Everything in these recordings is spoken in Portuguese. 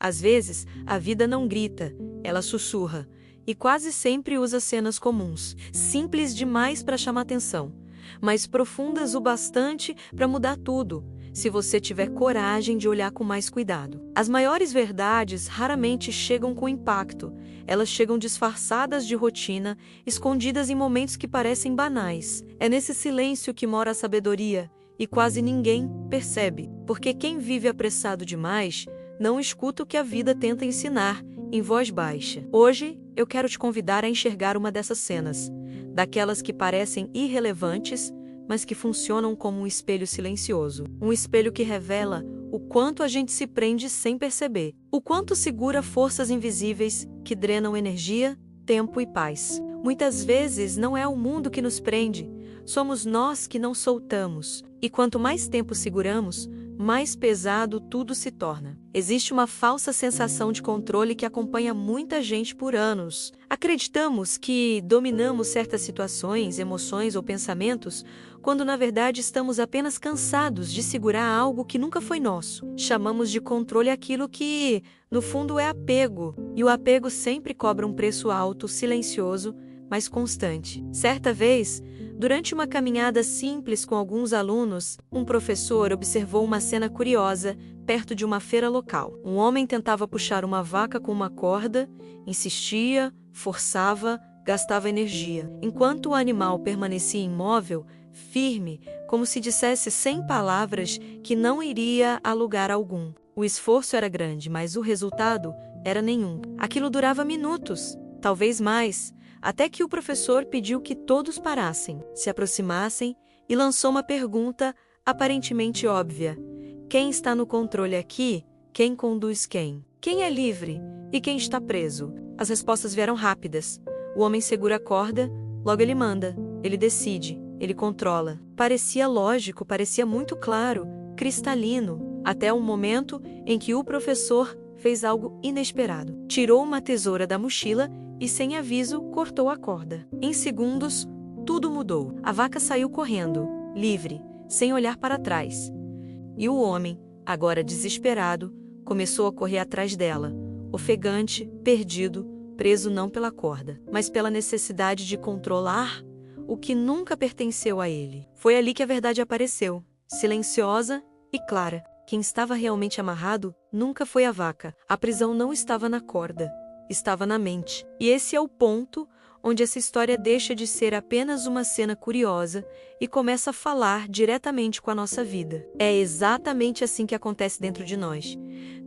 Às vezes, a vida não grita, ela sussurra, e quase sempre usa cenas comuns, simples demais para chamar atenção, mas profundas o bastante para mudar tudo, se você tiver coragem de olhar com mais cuidado. As maiores verdades raramente chegam com impacto, elas chegam disfarçadas de rotina, escondidas em momentos que parecem banais. É nesse silêncio que mora a sabedoria, e quase ninguém percebe, porque quem vive apressado demais não escuta o que a vida tenta ensinar em voz baixa. Hoje, eu quero te convidar a enxergar uma dessas cenas, daquelas que parecem irrelevantes, mas que funcionam como um espelho silencioso. Um espelho que revela o quanto a gente se prende sem perceber, o quanto segura forças invisíveis que drenam energia, tempo e paz. Muitas vezes não é o mundo que nos prende, somos nós que não soltamos. E quanto mais tempo seguramos, mais pesado tudo se torna. Existe uma falsa sensação de controle que acompanha muita gente por anos. Acreditamos que dominamos certas situações, emoções ou pensamentos, quando na verdade estamos apenas cansados de segurar algo que nunca foi nosso. Chamamos de controle aquilo que, no fundo, é apego. E o apego sempre cobra um preço alto, silencioso, mas constante. Certa vez, durante uma caminhada simples com alguns alunos, um professor observou uma cena curiosa perto de uma feira local. Um homem tentava puxar uma vaca com uma corda, insistia, forçava, gastava energia. Enquanto o animal permanecia imóvel, firme, como se dissesse sem palavras que não iria a lugar algum. O esforço era grande, mas o resultado era nenhum. Aquilo durava minutos, talvez mais, até que o professor pediu que todos parassem, se aproximassem e lançou uma pergunta aparentemente óbvia. Quem está no controle aqui? Quem conduz quem? Quem é livre? E quem está preso? As respostas vieram rápidas. O homem segura a corda, logo ele manda, ele decide, ele controla. Parecia lógico, parecia muito claro, cristalino, até o momento em que o professor fez algo inesperado. Tirou uma tesoura da mochila e, sem aviso, cortou a corda. Em segundos, tudo mudou. A vaca saiu correndo, livre, sem olhar para trás. E o homem, agora desesperado, começou a correr atrás dela, ofegante, perdido, preso não pela corda, mas pela necessidade de controlar o que nunca pertenceu a ele. Foi ali que a verdade apareceu, silenciosa e clara. Quem estava realmente amarrado nunca foi a vaca. A prisão não estava na corda, estava na mente. E esse é o ponto onde essa história deixa de ser apenas uma cena curiosa e começa a falar diretamente com a nossa vida. É exatamente assim que acontece dentro de nós.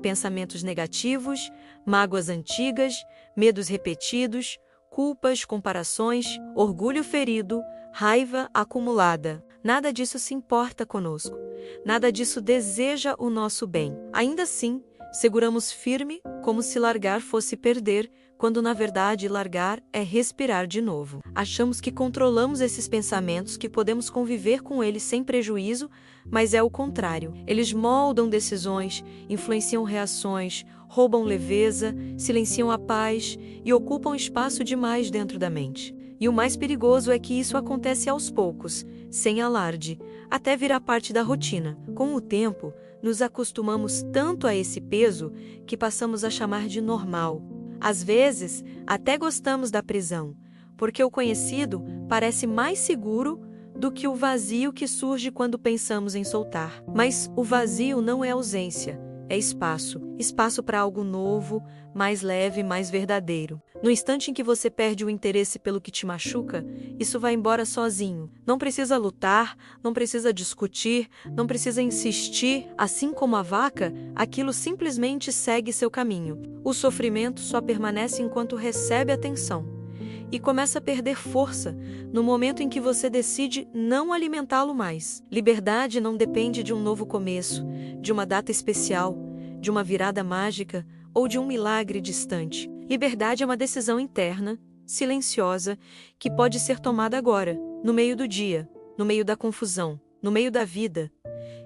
Pensamentos negativos, mágoas antigas, medos repetidos, culpas, comparações, orgulho ferido, raiva acumulada. Nada disso se importa conosco. Nada disso deseja o nosso bem. Ainda assim, seguramos firme como se largar fosse perder, quando na verdade largar é respirar de novo. Achamos que controlamos esses pensamentos, que podemos conviver com eles sem prejuízo, mas é o contrário. Eles moldam decisões, influenciam reações, roubam leveza, silenciam a paz e ocupam espaço demais dentro da mente. E o mais perigoso é que isso acontece aos poucos, sem alarde, até virar parte da rotina. Com o tempo, nos acostumamos tanto a esse peso que passamos a chamar de normal. Às vezes, até gostamos da prisão, porque o conhecido parece mais seguro do que o vazio que surge quando pensamos em soltar. Mas o vazio não é ausência, é espaço. Espaço para algo novo, mais leve, mais verdadeiro. No instante em que você perde o interesse pelo que te machuca, isso vai embora sozinho. Não precisa lutar, não precisa discutir, não precisa insistir. Assim como a vaca, aquilo simplesmente segue seu caminho. O sofrimento só permanece enquanto recebe atenção. E começa a perder força no momento em que você decide não alimentá-lo mais. Liberdade não depende de um novo começo, de uma data especial, de uma virada mágica ou de um milagre distante. Liberdade é uma decisão interna, silenciosa, que pode ser tomada agora, no meio do dia, no meio da confusão, no meio da vida,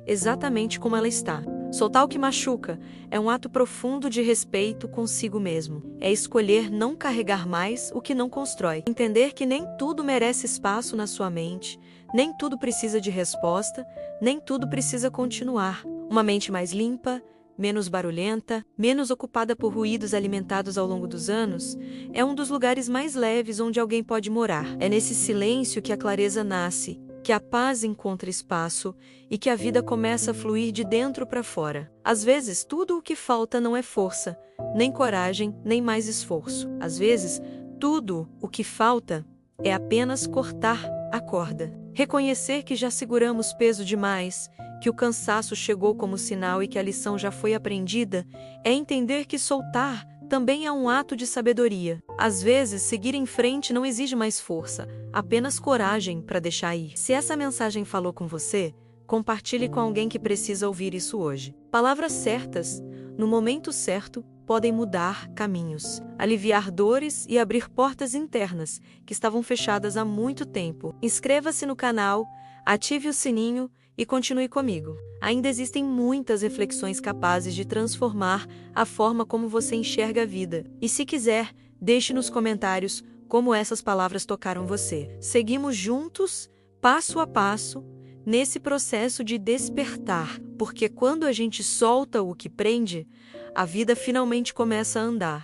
exatamente como ela está. Soltar o que machuca é um ato profundo de respeito consigo mesmo. É escolher não carregar mais o que não constrói. Entender que nem tudo merece espaço na sua mente, nem tudo precisa de resposta, nem tudo precisa continuar. Uma mente mais limpa, menos barulhenta, menos ocupada por ruídos alimentados ao longo dos anos, é um dos lugares mais leves onde alguém pode morar. É nesse silêncio que a clareza nasce, que a paz encontra espaço e que a vida começa a fluir de dentro para fora. Às vezes, tudo o que falta não é força, nem coragem, nem mais esforço. Às vezes, tudo o que falta é apenas cortar a corda. Reconhecer que já seguramos peso demais, que o cansaço chegou como sinal e que a lição já foi aprendida, é entender que soltar também é um ato de sabedoria. Às vezes, seguir em frente não exige mais força, apenas coragem para deixar ir. Se essa mensagem falou com você, compartilhe com alguém que precisa ouvir isso hoje. Palavras certas, no momento certo, podem mudar caminhos, aliviar dores e abrir portas internas que estavam fechadas há muito tempo. Inscreva-se no canal, ative o sininho e continue comigo. Ainda existem muitas reflexões capazes de transformar a forma como você enxerga a vida. E se quiser, deixe nos comentários como essas palavras tocaram você. Seguimos juntos, passo a passo, nesse processo de despertar, porque quando a gente solta o que prende, a vida finalmente começa a andar.